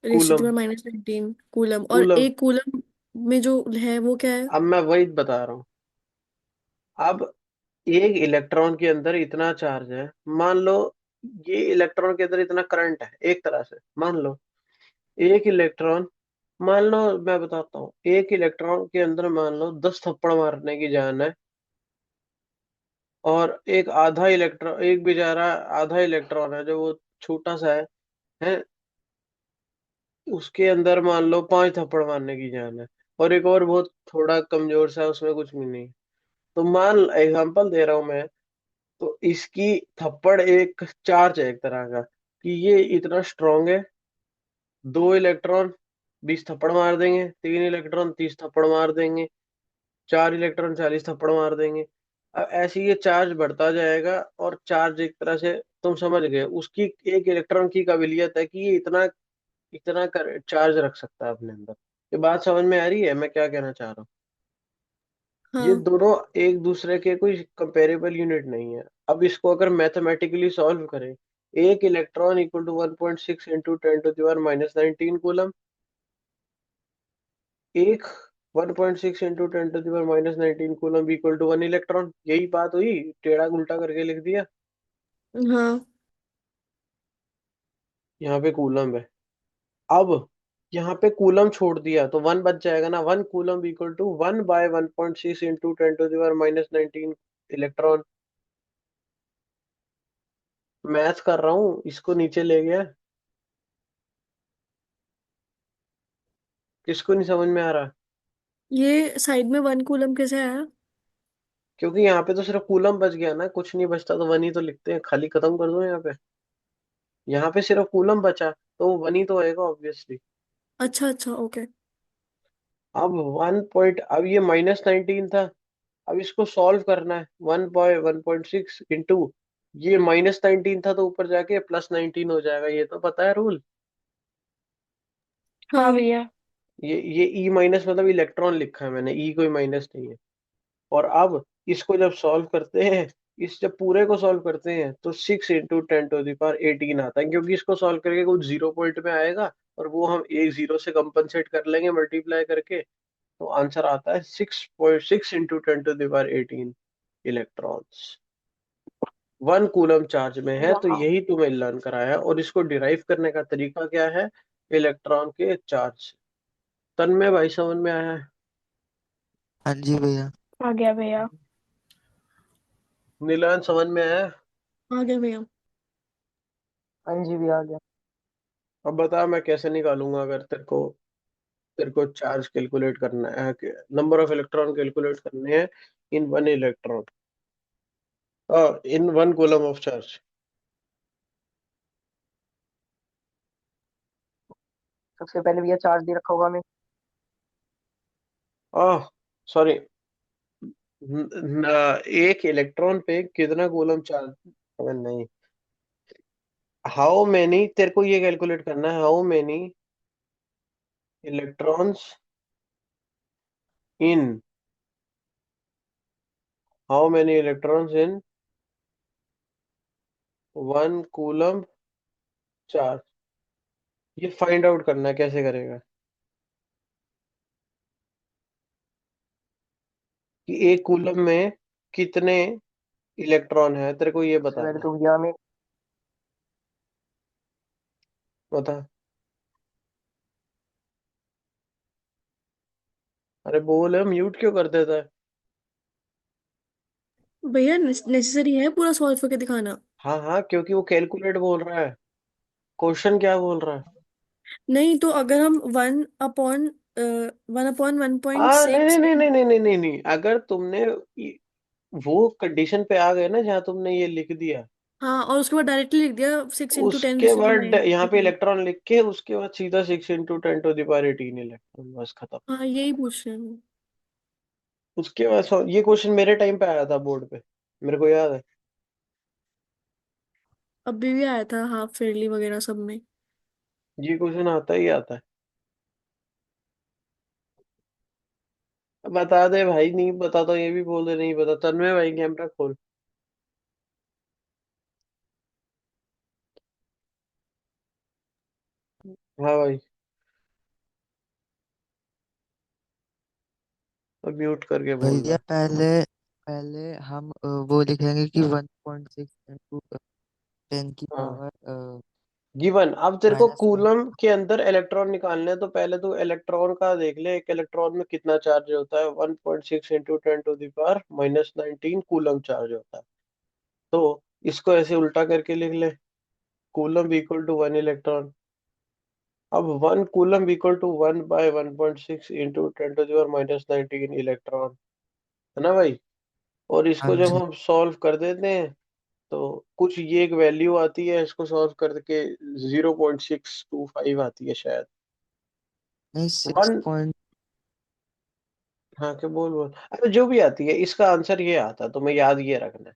raise to the coulomb. Power -19 coulomb, और कूलम। 1 कूलम में जो है वो क्या है? अब मैं वही बता रहा हूँ। अब एक इलेक्ट्रॉन के अंदर इतना चार्ज है, मान लो ये इलेक्ट्रॉन के अंदर इतना करंट है, एक तरह से मान लो एक इलेक्ट्रॉन, मान लो मैं बताता हूँ, एक इलेक्ट्रॉन के अंदर मान लो 10 थप्पड़ मारने की जान है। और एक आधा इलेक्ट्रॉन, एक बेचारा आधा इलेक्ट्रॉन है जो वो छोटा सा है, उसके अंदर मान लो 5 थप्पड़ मारने की जान है। और एक और बहुत थोड़ा कमजोर सा है, उसमें कुछ भी नहीं। तो मान एग्जांपल दे रहा हूं मैं, तो इसकी थप्पड़ एक चार्ज है एक तरह का, कि ये इतना स्ट्रांग है। 2 इलेक्ट्रॉन 20 थप्पड़ मार देंगे, 3 इलेक्ट्रॉन 30 थप्पड़ मार देंगे, 4 इलेक्ट्रॉन 40 थप्पड़ मार देंगे। अब ऐसे ही ये चार्ज बढ़ता जाएगा, और चार्ज एक तरह से तुम समझ गए, उसकी एक इलेक्ट्रॉन की काबिलियत है कि ये इतना इतना कर चार्ज रख सकता है अपने अंदर। ये बात समझ में आ रही है मैं क्या कहना चाह रहा हूँ? ये हाँ। दोनों एक दूसरे के कोई कंपेरेबल यूनिट नहीं है। अब इसको अगर मैथमेटिकली सॉल्व करें, एक electron equal to 1.6 into 10⁻⁻19 coulomb, एक 1.6 into 10⁻⁻19 coulomb equal to 1 electron. यही बात हुई, टेढ़ा उल्टा करके लिख दिया। हाँ। यहाँ पे कूलम है। अब यहाँ पे कूलम छोड़ दिया तो 1 बच जाएगा ना, 1 coulomb equal to 1/1.6 into 10⁻⁻19 electron. Math कर रहा हूँ, इसको नीचे ले गया। किसको नहीं समझ में आ रहा? ये साइड में 1 कूलम कैसे आया? क्योंकि यहाँ पे तो सिर्फ कूलम बच गया ना, कुछ नहीं बचता तो 1 ही तो लिखते हैं, खाली खत्म कर दो यहाँ पे। यहाँ पे सिर्फ कूलम बचा तो वो 1 ही तो होएगा ऑब्वियसली। अच्छा अच्छा, ओके। अब 1 पॉइंट, अब ये -19 था। अब इसको सॉल्व करना है, 1/1.6 इंटू, ये -19 था तो ऊपर जाके +19 हो जाएगा, ये तो पता है रूल। हाँ भैया। ये ई माइनस मतलब इलेक्ट्रॉन लिखा है मैंने, ई कोई माइनस नहीं है। और अब इसको जब सॉल्व करते हैं, इस जब पूरे को सॉल्व करते हैं तो 6 × 10⁻18 आता है, क्योंकि इसको सॉल्व करके कुछ जीरो पॉइंट में आएगा और वो हम एक जीरो से कंपनसेट कर लेंगे मल्टीप्लाई करके। तो आंसर आता है 6.6 × 10⁻18 इलेक्ट्रॉन्स 1 कूलम चार्ज में है। तो यही तुम्हें लर्न कराया, और इसको डिराइव करने का तरीका क्या है, इलेक्ट्रॉन के चार्ज से। तन्मय भाई समझ में आया है? हाँ जी भैया। आ गया भैया। नीलान समझ में आया? आ गया भैया। हाँ जी भैया आ गया। अब बता मैं कैसे निकालूंगा, अगर तेरे को चार्ज कैलकुलेट करना है, नंबर ऑफ इलेक्ट्रॉन कैलकुलेट करने हैं in one electron, in 1 coulomb of charge. सबसे पहले भैया चार्ज दे रखा होगा हमें। सॉरी, एक इलेक्ट्रॉन पे कितना कूलम चार्ज, अगर नहीं, हाउ मेनी, तेरे को ये कैलकुलेट करना है, how many electrons in, how many electrons in 1 coulomb charge. ये फाइंड आउट करना है, कैसे करेगा कि एक कूलम में कितने इलेक्ट्रॉन है, तेरे को ये सबसे पहले बताना है। तो भैया हमें बता। अरे बोल, म्यूट क्यों कर देता है? भैया नेसेसरी है पूरा सॉल्व करके दिखाना? हाँ हाँ, क्योंकि वो कैलकुलेट बोल रहा है। क्वेश्चन क्या बोल रहा है? नहीं तो अगर हम 1/1 नहीं नहीं 1/1.6। नहीं नहीं नहीं नहीं नहीं नहीं, अगर तुमने वो कंडीशन पे आ गए ना जहाँ तुमने ये लिख दिया, हाँ, और उसके बाद डायरेक्टली लिख दिया 6 × 10 उसके टू बाद माइनस यहाँ पे 18। इलेक्ट्रॉन लिख के उसके बाद सीधा 6 × 10⁻18 इलेक्ट्रॉन, बस खत्म। हाँ यही पूछ रहे हैं। उसके बाद ये क्वेश्चन मेरे टाइम पे आया था बोर्ड पे, मेरे को याद है। अभी भी आया था हाफ फेयरली वगैरह सब में। ये क्वेश्चन आता ही आता है। बता दे भाई, नहीं बता तो ये भी बोल दे नहीं बता। तन्मय भाई कैमरा खोल। हाँ भाई, अब म्यूट करके बोलना भैया है। पहले पहले हम वो लिखेंगे कि 1.6 इंटू 10 की हाँ, पावर गिवन। अब तेरे को माइनस कूलम के अंदर इलेक्ट्रॉन निकालने हैं, तो पहले तो इलेक्ट्रॉन का देख ले, एक इलेक्ट्रॉन में कितना चार्ज होता है, 1.6 × 10⁻19 कूलम चार्ज होता है। तो इसको ऐसे उल्टा करके लिख ले, कूलम इक्वल टू 1 इलेक्ट्रॉन। अब 1 कूलम इक्वल टू 1/1.6 × 10⁻19 इलेक्ट्रॉन, है ना भाई? और हाँ इसको जब जी। हम सॉल्व कर देते हैं तो कुछ ये एक वैल्यू आती है, इसको सॉल्व करके 0.625 आती है शायद। नहीं वन, 6 पॉइंट। हाँ क्या, बोल बोल, अरे जो भी आती है इसका आंसर ये आता है, तुम्हें याद ये रखना है।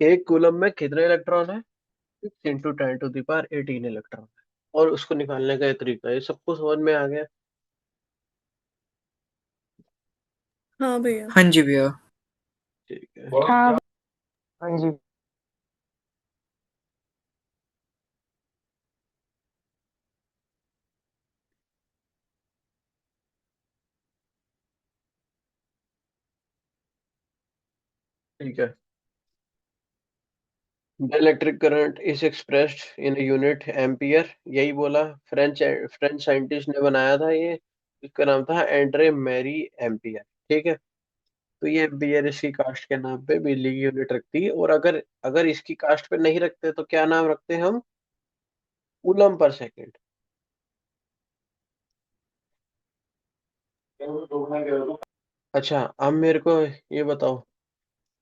एक कूलम में कितने इलेक्ट्रॉन है, 6 × 10⁻18 इलेक्ट्रॉन है। और उसको निकालने का ये तरीका है, ये सबको समझ में आ गया? हाँ भैया। हाँ जी भैया। ठीक है। हाँ। हाँ जी। ठीक है। The electric current is expressed in unit ampere, यही बोला। फ्रेंच साइंटिस्ट ने बनाया था ये, इसका नाम था एंड्रे मैरी एम्पियर। ठीक है। तो ये एम्पियर इसकी कास्ट के नाम पे बिजली की यूनिट रखती है, और अगर अगर इसकी कास्ट पे नहीं रखते तो क्या नाम रखते हैं हम, कूलम पर सेकंड। अच्छा, अब मेरे को ये बताओ,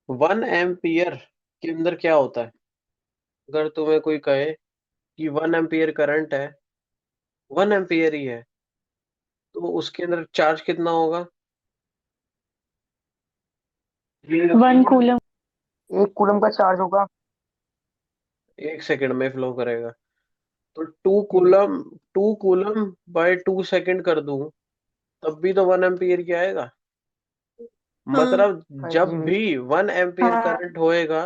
1 एम्पियर के अंदर क्या होता है? अगर तुम्हें कोई कहे कि 1 एम्पियर करंट है, 1 एम्पियर ही है, तो उसके अंदर चार्ज कितना होगा? 1 कूलम। 1 कूलम का चार्ज होगा 1 सेकंड में फ्लो करेगा। तो 2 कूलम 2 कूलम बाय 2 सेकंड कर दूं, तब भी तो 1 एम्पियर की आएगा। हाँ मतलब हाँ जब जी भी 1 एम्पियर करंट होएगा,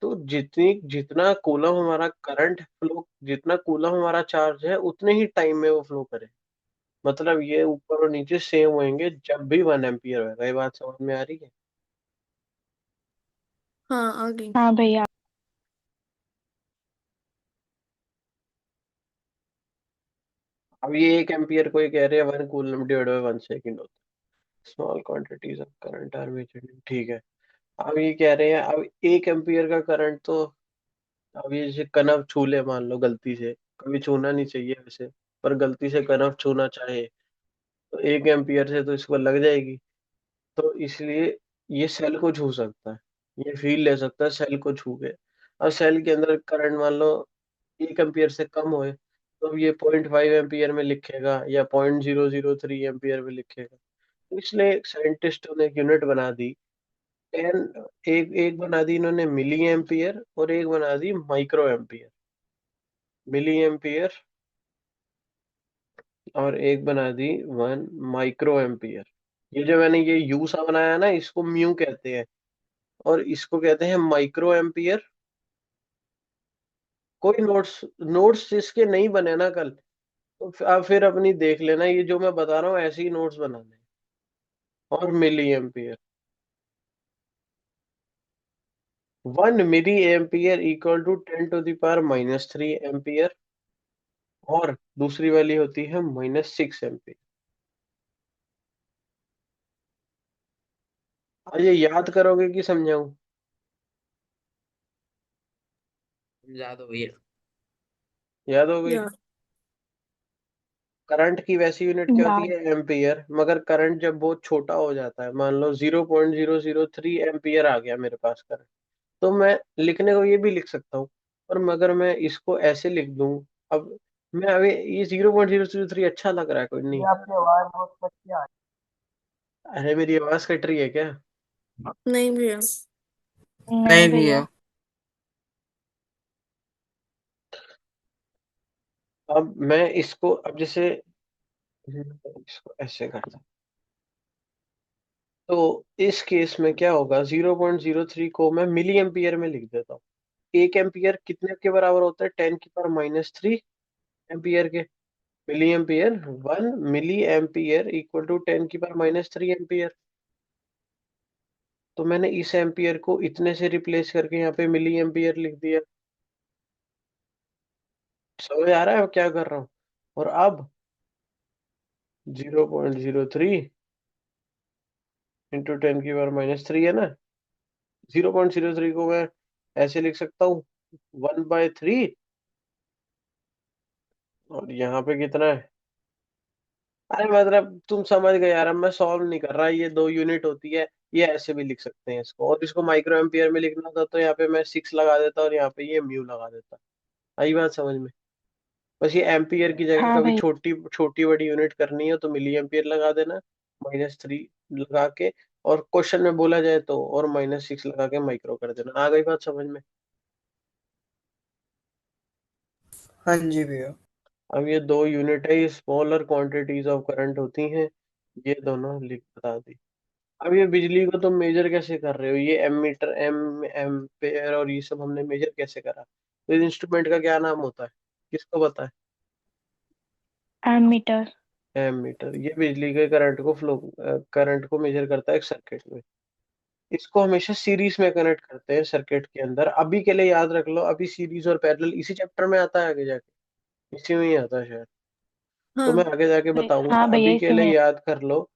तो जितना कूलम हमारा करंट फ्लो, जितना कूलम हमारा चार्ज है, उतने ही टाइम में वो फ्लो करे। मतलब ये ऊपर और नीचे सेम होंगे जब भी 1 एम्पियर होगा। ये बात समझ में आ रही है? हाँ, आ गई। हाँ भैया। अब ये 1 एम्पियर को ये कह रहे हैं 1 कूलम डिवाइड बाय 1 सेकंड होता है। Small quantities of current are measured, ठीक है। अब ये कह रहे हैं, अब 1 एम्पियर का करंट तो, अब ये जैसे कनव छू ले मान लो गलती से, कभी छूना नहीं चाहिए वैसे, पर गलती से कनव छूना चाहे, तो 1 एम्पियर से तो इसको लग जाएगी। तो इसलिए ये सेल को छू सकता है, ये फील ले सकता है सेल को छू के। अब सेल के अंदर करंट मान लो 1 एम्पियर से कम होए, तो अब ये 0.5 एम्पियर में लिखेगा या 0.003 एम्पियर में लिखेगा। तो इसलिए साइंटिस्टों ने एक यूनिट बना दी। टेन, एक एक बना दी इन्होंने मिली एम्पियर, और एक बना दी माइक्रो एम्पियर। मिली एम्पियर और एक बना दी 1 माइक्रो एम्पियर। ये जो मैंने ये यू सा बनाया ना, इसको म्यू कहते हैं, और इसको कहते हैं माइक्रो एम्पियर। कोई नोट्स नोट्स इसके नहीं बने ना कल, तो आप फिर अपनी देख लेना, ये जो मैं बता रहा हूँ ऐसे ही नोट्स बनाने हैं। और milli ampere, 1 milli ampere equal to 10⁻³ ampere, और दूसरी वाली होती है -6 एम्पियर। आज ये याद करोगे कि समझाऊं? समझा दो भैया। याद हो गई? या करंट की वैसी यूनिट क्या होती याद। है? एम्पियर। मगर करंट जब बहुत छोटा हो जाता है, मान लो 0.003 एम्पियर आ गया मेरे पास करंट, तो मैं लिखने को ये भी लिख सकता हूँ। और मगर मैं इसको ऐसे लिख दूं, अब मैं अभी ये 0.003 अच्छा लग रहा है, कोई नहीं। ये आपकी आवाज बहुत कच्ची आ अरे मेरी आवाज कट रही है क्या? नहीं भैया। नहीं नहीं भैया। भैया। अब मैं इसको, अब जैसे इसको ऐसे करता हूं, तो इस केस में क्या होगा, 0.03 को मैं मिली एम्पियर में लिख देता हूँ। 1 एम्पियर कितने के बराबर होता है? 10⁻³ एम्पियर के। Milli ampere, 1 milli ampere equal to 10⁻³ ampere. तो मैंने इस एम्पियर को इतने से रिप्लेस करके यहाँ पे मिली एम्पियर लिख दिया। समझ आ रहा है क्या कर रहा हूँ? और अब 0.03 इंटू 10⁻³ है ना, 0.03 को मैं ऐसे लिख सकता हूँ 1/3, और यहाँ पे कितना है? अरे मतलब तुम समझ गए यार, अब मैं सॉल्व नहीं कर रहा, ये 2 यूनिट होती है। ये ऐसे भी लिख सकते हैं इसको, और इसको माइक्रो एम्पियर में लिखना था तो यहाँ पे मैं 6 लगा देता, और यहाँ पे ये म्यू लगा देता। आई बात समझ में? बस ये एम्पियर की जगह हाँ कभी भैया। छोटी छोटी बड़ी यूनिट करनी है तो मिली एम्पियर लगा देना, -3 लगा के, और क्वेश्चन में बोला जाए तो और -6 लगा के माइक्रो कर देना। आ गई बात समझ में? हाँ जी भैया। अब ये 2 यूनिट है, ये स्मॉलर क्वांटिटीज ऑफ करंट होती हैं। ये दोनों लिख बता दी। अब ये बिजली को तुम मेजर कैसे कर रहे हो? ये एमीटर, एम्पेयर और ये सब हमने मेजर कैसे करा? तो इस इंस्ट्रूमेंट का क्या नाम होता है? किसको पता है? एमीटर। एमीटर। ये बिजली के करंट को फ्लो, करंट को मेजर करता है एक सर्किट में। इसको हमेशा सीरीज में कनेक्ट करते हैं सर्किट के अंदर। अभी के लिए याद रख लो, अभी सीरीज और पैरेलल इसी चैप्टर में आता है, आगे जाके इसी में ही आता है शायद। तो मैं हाँ। आगे जाके बताऊंगा, हाँ भैया अभी के इसी लिए में। याद कर लो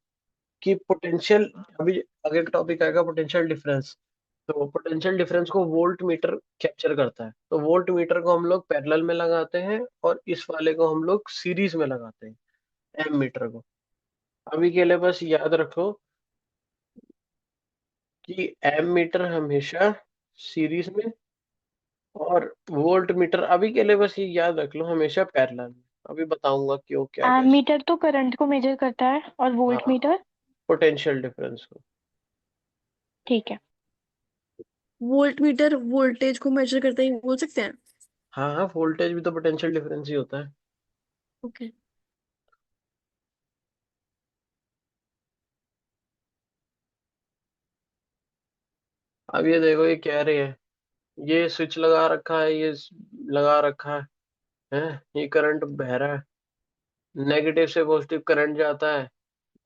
कि पोटेंशियल, अभी आगे का टॉपिक आएगा पोटेंशियल डिफरेंस। तो पोटेंशियल डिफरेंस को वोल्ट मीटर कैप्चर करता है, तो वोल्ट मीटर को हम लोग पैरेलल में लगाते हैं, और इस वाले को हम लोग सीरीज में लगाते हैं, एम मीटर को। अभी के लिए बस याद रखो कि एम मीटर हमेशा सीरीज में, और वोल्ट मीटर अभी के लिए बस ये याद रख लो हमेशा पैरेलल में। अभी बताऊंगा क्यों, क्या, कैसे। एमीटर तो करंट को मेजर करता है और वोल्ट हाँ, मीटर। पोटेंशियल डिफरेंस को। ठीक है। वोल्ट मीटर वोल्टेज को मेजर करता है, बोल सकते हैं। हाँ हाँ, वोल्टेज भी तो पोटेंशियल डिफरेंस ही होता है। ओके। अब ये देखो, ये कह रहे हैं ये स्विच लगा रखा है, ये लगा रखा है, ये करंट बह रहा है, नेगेटिव से पॉजिटिव करंट जाता है,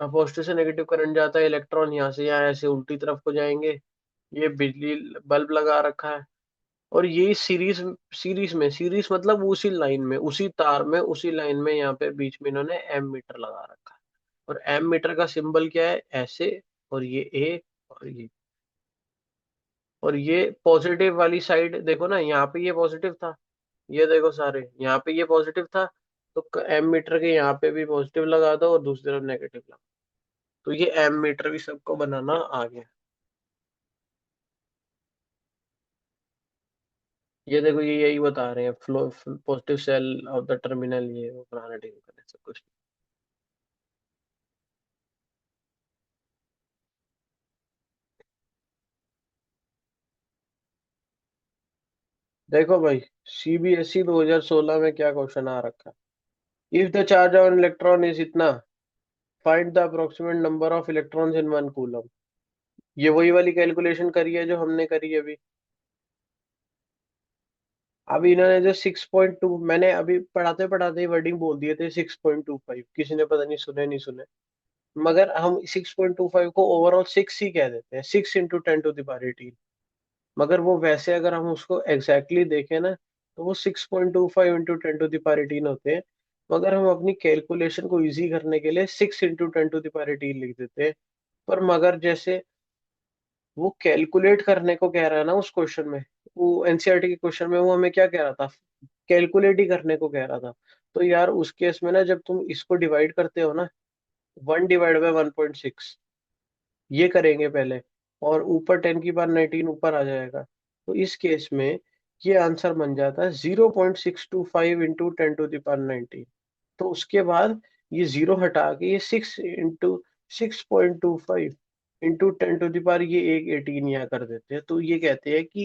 अब पॉजिटिव से नेगेटिव करंट जाता है, इलेक्ट्रॉन यहाँ से यहाँ ऐसे उल्टी तरफ को जाएंगे, ये बिजली बल्ब लगा रखा है, और ये सीरीज मतलब उसी लाइन में, उसी तार में, उसी लाइन में, यहाँ पे बीच में इन्होंने एम मीटर लगा रखा है, और एम मीटर का सिंबल क्या है, ऐसे, और ये एक, और ये पॉजिटिव वाली साइड देखो ना, यहाँ पे ये पॉजिटिव था, ये देखो सारे यहाँ पे ये पॉजिटिव था, तो एम मीटर के यहाँ पे भी पॉजिटिव लगा दो और दूसरी तरफ नेगेटिव लगा, तो ये एम मीटर भी सबको बनाना आ गया। ये देखो, ये यही बता रहे हैं, flow positive cell of the terminal, ये वो बनाना ठीक है सब कुछ। देखो भाई, सीबीएसई 2016 में क्या क्वेश्चन आ रखा है, if the charge on electron is इतना, find the approximate number of electrons in one coulomb. ये वही वाली कैलकुलेशन करी है जो हमने करी है अभी। अभी इन्होंने जो 6.2, मैंने अभी पढ़ाते पढ़ाते ही वर्डिंग बोल दिए थे 6.25, किसी ने पता नहीं सुने नहीं सुने, मगर हम 6.25 को ओवरऑल 6 ही कह देते हैं, 6 × 10⁻18। मगर वो वैसे अगर हम उसको एग्जैक्टली देखें ना, तो वो 6.25 × 10⁻18 होते हैं, मगर हम अपनी कैलकुलेशन को इजी करने के लिए 6 × 10⁻18 लिख देते हैं। पर मगर जैसे वो कैलकुलेट करने को कह रहा है ना उस क्वेश्चन में, वो एनसीईआरटी के क्वेश्चन में वो हमें क्या कह रहा था, कैलकुलेट ही करने को कह रहा था। तो यार उस केस में ना, जब तुम इसको डिवाइड करते हो ना, 1/1.6 ये करेंगे पहले, और ऊपर 10⁻19 ऊपर आ जाएगा, तो इस केस में ये आंसर बन जाता है 0.625 × 10⁻19। तो उसके बाद ये जीरो हटा के ये 6 × 6.25 × 10⁻, ये एक 18 यहाँ कर देते हैं, तो ये कहते हैं कि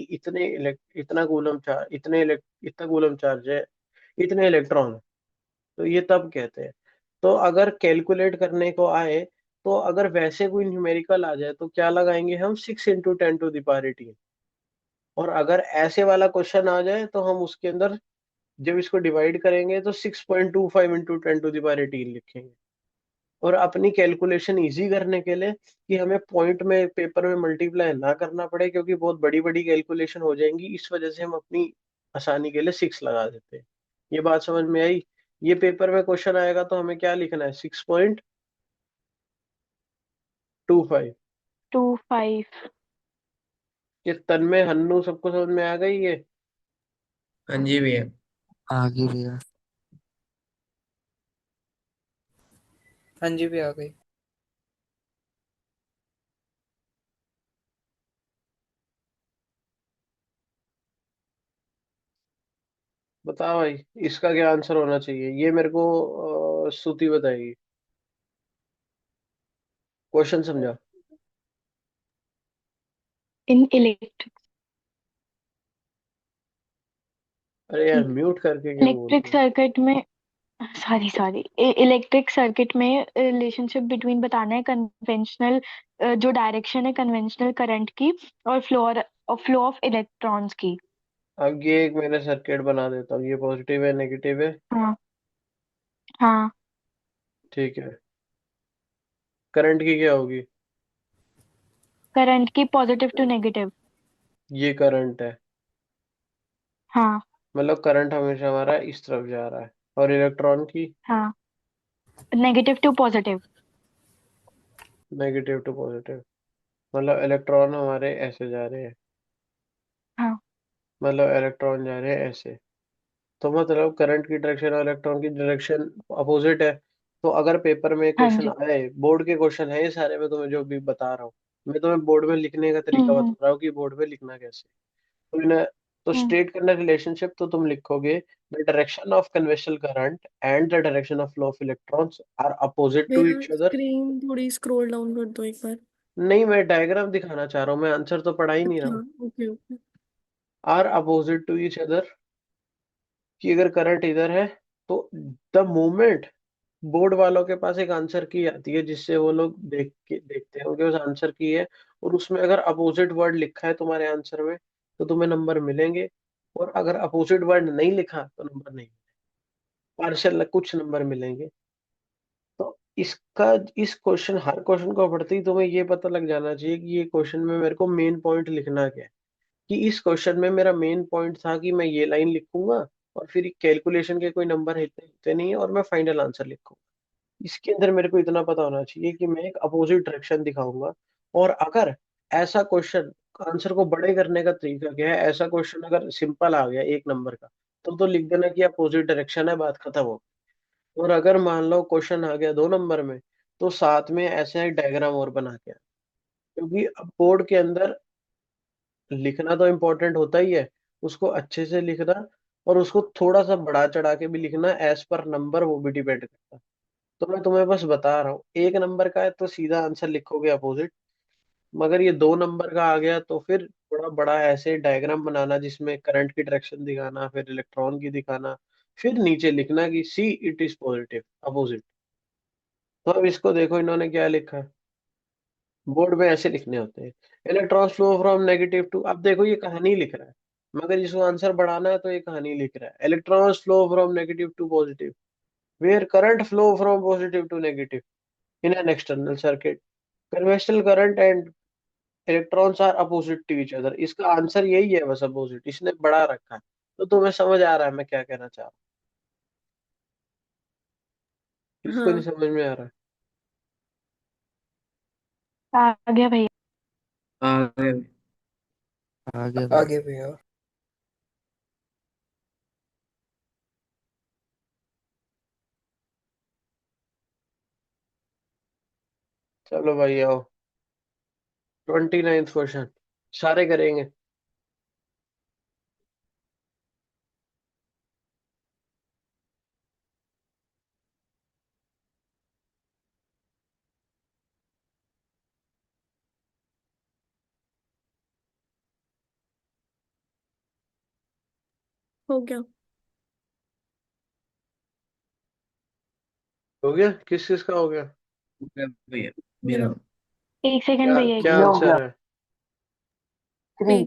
इतना कूलम चार्ज, इतना कूलम चार्ज है, इतने इलेक्ट्रॉन है, तो ये तब कहते हैं। तो अगर कैलकुलेट करने को आए, तो अगर वैसे कोई न्यूमेरिकल आ जाए तो क्या लगाएंगे हम, 6 × 10⁻18। और अगर ऐसे वाला क्वेश्चन आ जाए तो हम उसके अंदर जब इसको डिवाइड करेंगे तो 6.25 × 10⁻18 लिखेंगे। और अपनी कैलकुलेशन इजी करने के लिए, कि हमें पॉइंट में पेपर में मल्टीप्लाई ना करना पड़े, क्योंकि बहुत बड़ी बड़ी कैलकुलेशन हो जाएंगी, इस वजह से हम अपनी आसानी के लिए 6 लगा देते हैं। ये बात समझ में आई। ये पेपर में क्वेश्चन आएगा तो हमें क्या लिखना है, 6.25। 25। ये तन्मय, हन्नू, सबको समझ में आ गई ये। हाँ जी भैया। आगे भैया। हाँ जी भी आ गई। बताओ भाई, इसका क्या आंसर होना चाहिए, ये मेरे को श्रुति बताएगी। क्वेश्चन समझा। इन इलेक्ट्रिक अरे यार, म्यूट करके क्यों इलेक्ट्रिक बोलते हो। सर्किट में, सॉरी सॉरी, इलेक्ट्रिक सर्किट में रिलेशनशिप बिटवीन बताना है कन्वेंशनल, जो डायरेक्शन है कन्वेंशनल करंट की, और फ्लो ऑफ इलेक्ट्रॉन्स की। अब ये एक मैंने सर्किट बना देता हूँ, ये पॉजिटिव है, नेगेटिव है, हाँ हाँ। ठीक है। करंट की क्या होगी, करंट की पॉजिटिव टू नेगेटिव। ये करंट है, हाँ मतलब करंट हमेशा हमारा इस तरफ जा रहा है, और इलेक्ट्रॉन की हाँ, negative to positive. Negative to positive, मतलब इलेक्ट्रॉन हमारे ऐसे जा रहे हैं, हाँ मतलब इलेक्ट्रॉन जा रहे हैं ऐसे, तो मतलब करंट की डायरेक्शन और इलेक्ट्रॉन की डायरेक्शन अपोजिट है। तो अगर पेपर में हाँ क्वेश्चन जी। आए, बोर्ड के क्वेश्चन है ये सारे, मैं तुम्हें जो भी बता रहा हूँ, मैं तुम्हें बोर्ड में लिखने का तरीका बता हम्म। रहा हूँ कि बोर्ड में लिखना कैसे। तो इन्हें, तो हम्म। स्ट्रेट करना रिलेशनशिप, तो तुम लिखोगे the direction of conventional current and the direction of flow of electrons are opposite to भैया ईच अदर। स्क्रीन थोड़ी स्क्रॉल डाउन कर दो एक बार। नहीं, मैं डायग्राम दिखाना चाह रहा हूँ, मैं आंसर तो पढ़ा ही नहीं रहा अच्छा। हूँ। Okay okay. Are opposite to each other कि अगर करंट इधर है तो द मोमेंट बोर्ड वालों के पास एक आंसर की आती है जिससे वो लोग देखते हैं उनके पास आंसर की है, और उसमें अगर अपोजिट वर्ड लिखा है तुम्हारे आंसर में तो तुम्हें नंबर मिलेंगे, और अगर अपोजिट वर्ड नहीं लिखा तो नंबर नहीं, पार्शियल कुछ नंबर मिलेंगे। तो इसका इस क्वेश्चन हर क्वेश्चन को पढ़ते ही तुम्हें ये पता लग जाना चाहिए कि ये क्वेश्चन में मेरे को मेन पॉइंट लिखना क्या है। कि इस क्वेश्चन में मेरा मेन पॉइंट था कि मैं ये लाइन लिखूंगा और फिर कैलकुलेशन के कोई नंबर हिलते हिलते नहीं है और मैं फाइनल आंसर लिखूंगा। इसके अंदर मेरे को इतना पता होना चाहिए कि मैं एक अपोजिट डायरेक्शन दिखाऊंगा। और अगर ऐसा क्वेश्चन आंसर को बड़े करने का तरीका क्या है, ऐसा क्वेश्चन अगर सिंपल आ गया एक नंबर का तो लिख देना कि अपोजिट डायरेक्शन है, बात खत्म हो। और अगर मान लो क्वेश्चन आ गया 2 नंबर में तो साथ में ऐसे एक डायग्राम और बना के क्योंकि अब बोर्ड के अंदर लिखना तो इम्पोर्टेंट होता ही है, उसको अच्छे से लिखना और उसको थोड़ा सा बढ़ा चढ़ा के भी लिखना एज पर नंबर, वो भी डिपेंड करता है। तो मैं तुम्हें बस बता रहा हूँ 1 नंबर का है तो सीधा आंसर लिखोगे अपोजिट, मगर ये 2 नंबर का आ गया तो फिर थोड़ा बड़ा ऐसे डायग्राम बनाना जिसमें करंट की डायरेक्शन दिखाना, फिर इलेक्ट्रॉन की दिखाना, फिर नीचे लिखना कि see it is positive opposite. तो अब इसको देखो इन्होंने क्या लिखा है, बोर्ड में ऐसे लिखने होते हैं, electrons flow from negative to, अब देखो ये कहानी लिख रहा है मगर इसको आंसर बढ़ाना है तो ये कहानी लिख रहा है, electrons flow from negative to positive where current flow from positive to negative in an external circuit, conventional current and electrons are opposite to each other. इसका आंसर यही है बस, अपोजिट इसने बढ़ा रखा है। तो तुम्हें समझ आ रहा है मैं क्या कहना चाह रहा हूँ, इसको नहीं हाँ। समझ में आ रहा है। आ गया भैया। आगे आगे भाई। आगे भैया। चलो भाई आओ, 29th क्वेश्चन सारे करेंगे। हो गया। हो गया, किस किस का हो गया, भैया मेरा। मेरा। एक सेकंड क्या भैया, एक क्या ये हो सेकंड। गया आंसर है? 3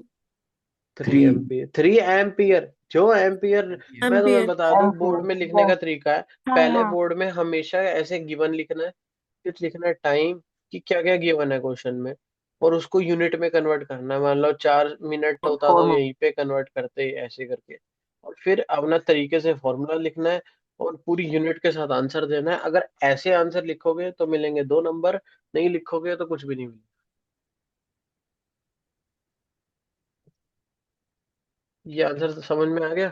थ्री 3। एम्पियर, 3 एम्पियर जो एम्पियर। मैं तुम्हें एम्पियर। बता दूं बोर्ड एम्पियर में लिखने का 3 तरीका है, हाँ पहले हाँ। बोर्ड में हमेशा ऐसे गिवन लिखना है, फिर लिखना है टाइम कि क्या क्या गिवन है क्वेश्चन में, और उसको यूनिट में कन्वर्ट करना है। मान लो 4 मिनट होता तो 4 यहीं पे कन्वर्ट करते ऐसे करके, और फिर अपना तरीके से फॉर्मूला लिखना है और पूरी यूनिट के साथ आंसर देना है। अगर ऐसे आंसर लिखोगे तो मिलेंगे 2 नंबर, नहीं लिखोगे तो कुछ भी नहीं मिलेगा। ये आंसर तो समझ में आ गया,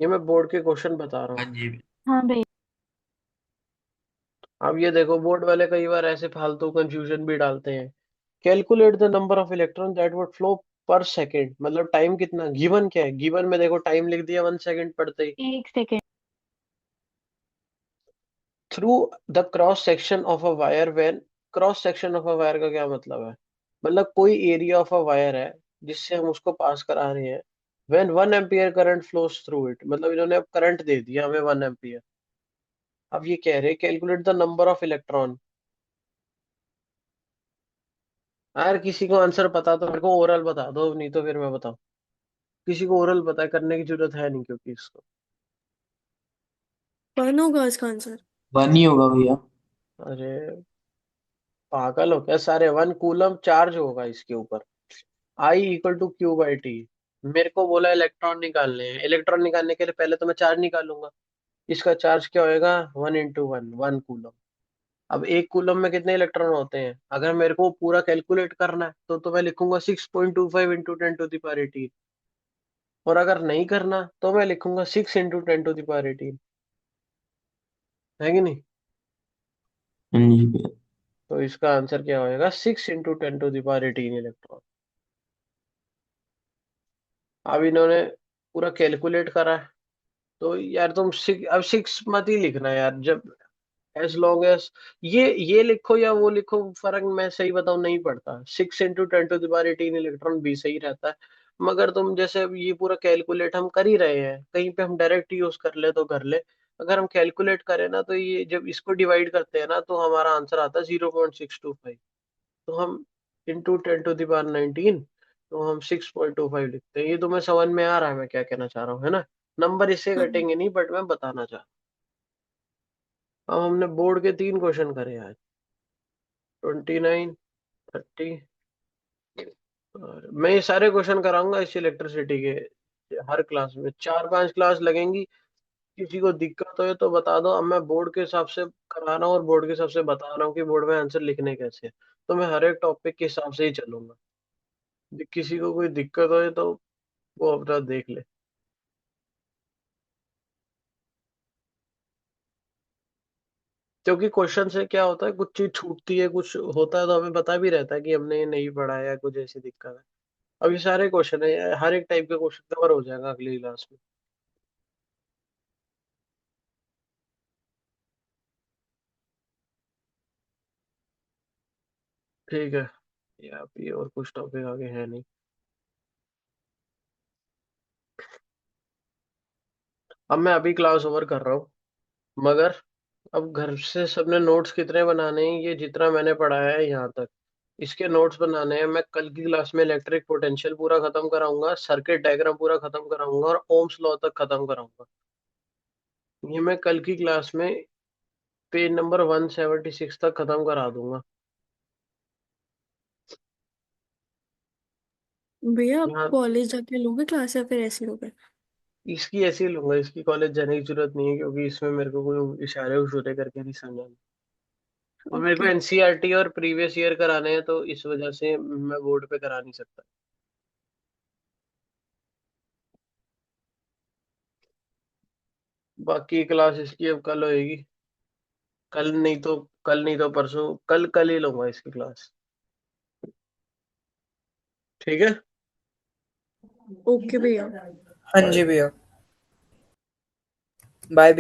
ये मैं बोर्ड के क्वेश्चन बता रहा हाँ हूँ। जी। हाँ भैया। अब ये देखो बोर्ड वाले कई बार ऐसे फालतू कंफ्यूजन भी डालते हैं, calculate the number of electron that would flow पर सेकेंड, मतलब टाइम कितना गिवन, क्या है गिवन में देखो टाइम लिख दिया 1 सेकेंड पढ़ते ही, एक second. Through the cross section of a wire when, cross section of a wire का क्या मतलब है, मतलब कोई एरिया ऑफ अ वायर है जिससे हम उसको पास करा रहे हैं, when 1 ampere current flows through it, मतलब इन्होंने अब करंट दे दिया हमें 1 एम्पियर। अब ये कह रहे calculate the number of electron. यार किसी को आंसर पता तो मेरे को ओरल बता दो, नहीं तो फिर मैं बताऊं। किसी को ओरल पता करने की जरूरत है नहीं क्योंकि इसको, 1 होगा इसका आंसर। 1 ही होगा भैया। अरे पागल हो क्या सारे, 1 कूलम चार्ज होगा इसके ऊपर, I = Q/T। मेरे को बोला इलेक्ट्रॉन निकालने हैं, इलेक्ट्रॉन निकालने के लिए पहले तो मैं चार्ज निकालूंगा, इसका चार्ज क्या होएगा 1 × 1, 1 कूलम। अब 1 कूलम में कितने इलेक्ट्रॉन होते हैं, अगर मेरे को पूरा कैलकुलेट करना है तो मैं लिखूंगा 6.25 × 10⁻18, और अगर नहीं करना तो मैं लिखूंगा 6 × 10⁻18, है कि नहीं। हाँ जी भैया। तो इसका आंसर क्या होएगा 6 × 10⁻18 इलेक्ट्रॉन। अब इन्होंने पूरा कैलकुलेट करा है, तो यार तुम अब 6 मत ही लिखना यार, जब एज लॉन्ग एज ये लिखो या वो लिखो फर्क मैं सही बताऊं नहीं पड़ता, 6 × 10⁻18 इलेक्ट्रॉन भी सही रहता है। मगर तुम जैसे अब ये पूरा कैलकुलेट हम कर ही रहे हैं, कहीं पे हम डायरेक्ट यूज कर ले तो कर ले। अगर हम कैलकुलेट करें ना तो ये जब इसको डिवाइड करते हैं ना तो हमारा आंसर आता है 0.625। तो हम इंटू 10⁻19, तो हम 6.25 लिखते हैं। ये तुम्हें समझ में आ रहा है मैं क्या कहना चाह रहा हूँ, है ना? नंबर इससे हाँ। घटेंगे नहीं, बट मैं बताना चाह रहा हूँ। अब हमने बोर्ड के 3 क्वेश्चन करे आज, 29, 30, और मैं ये सारे क्वेश्चन कराऊंगा इस इलेक्ट्रिसिटी के। हर क्लास में 4-5 क्लास लगेंगी। किसी को दिक्कत हो तो बता दो, अब मैं बोर्ड के हिसाब से करा रहा हूँ और बोर्ड के हिसाब से बता रहा हूँ कि बोर्ड में आंसर लिखने कैसे हैं। तो मैं हर एक टॉपिक के हिसाब से ही चलूंगा। किसी को कोई दिक्कत हो तो वो अपना देख ले। क्योंकि क्वेश्चन से क्या होता है, कुछ चीज छूटती है, कुछ होता है तो हमें पता भी रहता है कि हमने ये नहीं पढ़ा है या कुछ ऐसी दिक्कत है। अब ये सारे क्वेश्चन है, हर एक टाइप का क्वेश्चन कवर हो जाएगा अगली क्लास में। ठीक है। या आप ये और कुछ टॉपिक आगे है नहीं। अब मैं अभी क्लास ओवर कर रहा हूँ, मगर अब घर से सबने नोट्स कितने बनाने हैं, ये जितना मैंने पढ़ाया है यहाँ तक इसके नोट्स बनाने हैं। मैं कल की क्लास में इलेक्ट्रिक पोटेंशियल पूरा खत्म कराऊंगा, सर्किट डायग्राम पूरा खत्म कराऊंगा और ओम्स लॉ तक खत्म कराऊंगा। ये मैं कल की क्लास में पेज नंबर 176 तक खत्म करा दूंगा। भैया आप यहाँ कॉलेज जाके लोगे क्लास या फिर ऐसे लोगे? इसकी ऐसे ही लूंगा, इसकी कॉलेज जाने की जरूरत नहीं है, क्योंकि इसमें मेरे को कोई इशारे उशारे करके नहीं समझाना। और मेरे को ओके। एनसीईआरटी और प्रीवियस ईयर कराने हैं, तो इस वजह से मैं बोर्ड पे करा नहीं सकता। बाकी क्लास इसकी अब कल होएगी। कल नहीं तो परसों, कल कल ही लूंगा इसकी क्लास। ठीक है। ओके भैया। हाँ बाय। जी भैया, बाय।